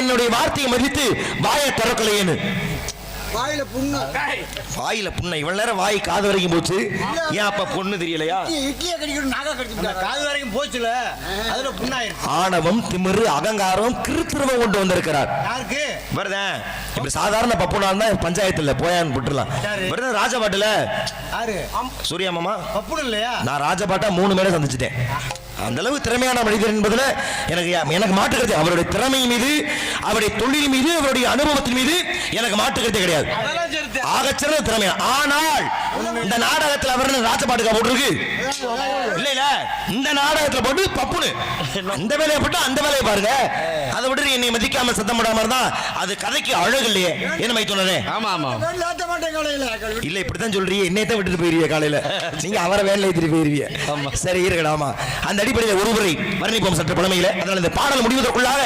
என்னுடைய வார்த்தையை மதித்து வாயை திறக்கலையேன்னு. வாயில புண்ணு. வாயில புண்ணை இவ்வளவு நேரம் வாய் காது வரைக்கும் போச்சு, ஏன் அப்ப பொண்ணு தெரியலையா? இட்லியை கடிக்கணும், நாகா கடிச்சு காது வரைக்கும் போச்சுல, அதுல புண்ணாயிருச்சு. ஆணவம், திமிரு, அகங்காரம், கிருத்திருவம் கொண்டு வந்திருக்கிறார். யாருக்கு வருதேன் இப்ப சாதாரண பப்புனா இருந்தா பஞ்சாயத்துல போயான்னு போட்டுலாம். வருதேன் ராஜபாட்டுல யாரு? சூர்யா மாமா பப்புன்னு இல்லையா? நான் ராஜபாட்டா 3 மேல சந்திச்சிட்டேன். அந்த அளவு திறமையான மனிதர் என்பதுல எனக்கு மாற்று கருத்து. அவருடைய திறமை மீது, அவருடைய தொழில் மீது, அவருடைய அனுபவத்தின் மீது எனக்கு மாற்று கருத்து கிடையாது. ஆகச்சிறந்த திறமையா. ஆனால் இந்த நாடகத்தில் அவர் ராஜபாட்டுக்கா போட்டுருக்கு இல்ல இல்ல, இந்த நாடகத்துல போட்டு பப்புனு அந்த வேலையை போட்டு அந்த வேலையை பாருங்க. அதை விட்டு என்னை மதிக்காம சத்தம் போடாம இருந்தா அது கதைக்கு அழகு இல்லையே. என்ன மைத்தோனே? ஆமா ஆமா இல்ல இப்படித்தான் சொல்றீங்க, என்னையத்தான் விட்டுட்டு போயிருவீங்க காலையில. நீங்க அவரை வேலையில ஏற்றிட்டு போயிருவீங்க. சரி இருக்கடாமா. அந்த அடிப்படையில் ஒருவரை வர்ணிப்போம் சற்று புலமையில. அதனால இந்த பாடல் முடிவதற்குள்ளாக